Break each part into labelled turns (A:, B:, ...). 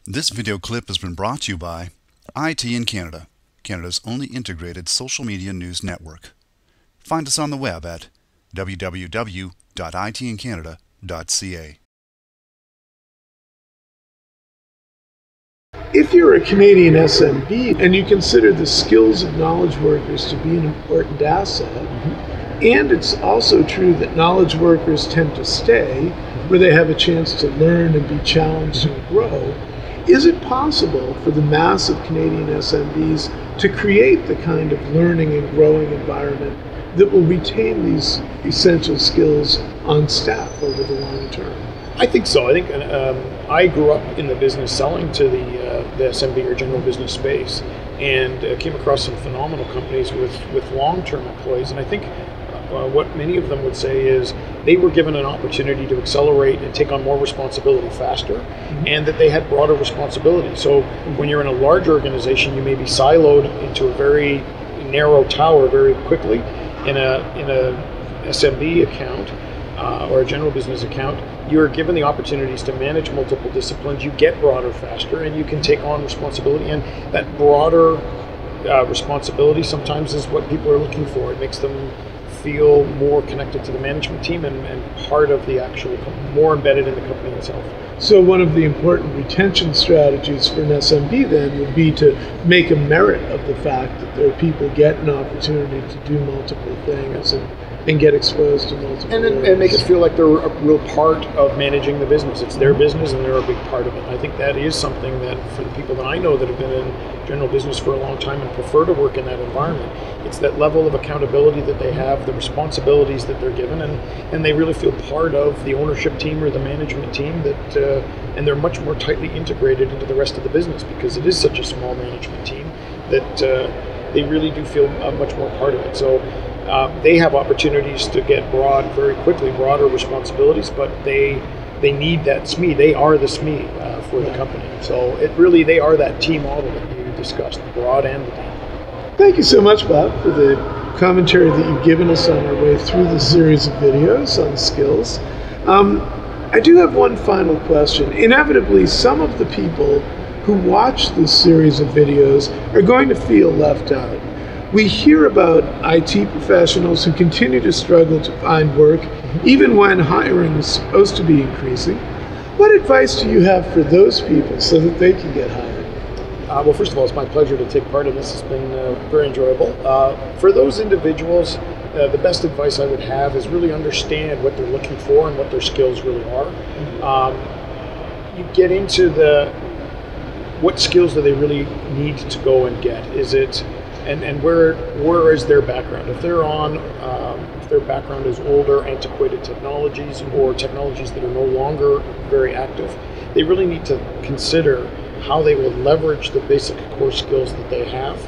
A: This video clip has been brought to you by IT in Canada, Canada's only integrated social media news network. Find us on the web at www.itincanada.ca.
B: If you're a Canadian SMB and you consider the skills of knowledge workers to be an important asset, and it's also true that knowledge workers tend to stay where they have a chance to learn and be challenged and grow, is it possible for the mass of Canadian SMBs to create the kind of learning and growing environment that will retain these essential skills on staff over the long term?
C: I think so. I think I grew up in the business selling to the SMB or general business space, and came across some phenomenal companies with long-term employees. And I think what many of them would say is they were given an opportunity to accelerate and take on more responsibility faster, and that they had broader responsibility. So when you're in a large organization, you may be siloed into a very narrow tower very quickly. In a SMB account or a general business account, you're given the opportunities to manage multiple disciplines. You get broader faster, and you can take on responsibility. And that broader responsibility sometimes is what people are looking for. It makes them feel more connected to the management team and part of the actual company, more embedded in the company itself.
B: So one of the important retention strategies for an SMB then would be to make a merit of the fact that their people get an opportunity to do multiple things and get exposed to multiple areas.
C: And make it feel like they're a real part of managing the business. It's their business and they're a big part of it. And I think that is something that for the people that I know that have been in general business for a long time and prefer to work in that environment, it's that level of accountability that they have, the responsibilities that they're given, and they really feel part of the ownership team or the management team, that and they're much more tightly integrated into the rest of the business because it is such a small management team that they really do feel much more part of it. So they have opportunities to get very quickly, broader responsibilities, but they need that SME. They are the SME for the company. So they are that team model that you discussed, the broad and the deep.
B: Thank you so much, Bob, for the commentary that you've given us on our way through this series of videos on skills. I do have one final question. Inevitably, some of the people who watch this series of videos are going to feel left out. We hear about IT professionals who continue to struggle to find work, even when hiring is supposed to be increasing. What advice do you have for those people so that they can get hired?
C: Well, first of all, it's my pleasure to take part in this. It's been very enjoyable. For those individuals, the best advice I would have is really understand what they're looking for and what their skills really are. You get into what skills do they really need to go and get? Is it and where is their background? If they're if their background is older, antiquated technologies or technologies that are no longer very active, they really need to consider how they will leverage the basic core skills that they have,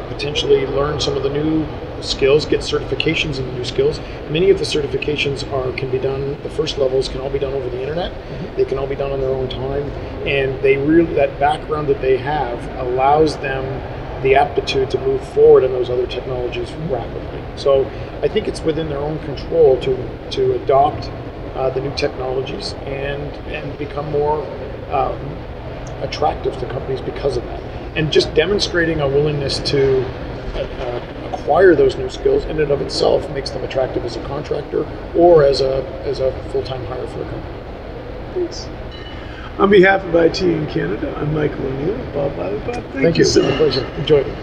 C: potentially learn some of the new skills, get certifications in the new skills. Many of the certifications can be done, the first levels can all be done over the internet. They can all be done on their own time, and that background that they have allows them the aptitude to move forward in those other technologies rapidly. So I think it's within their own control to adopt the new technologies and become more attractive to companies because of that. And just demonstrating a willingness to acquire those new skills in and of itself makes them attractive as a contractor or as a full-time hire for a company.
B: Thanks. On behalf of IT in Canada, I'm Michael O'Neill. Bob Wylie. Bob, thank you.
C: It's been a pleasure. Enjoyed it.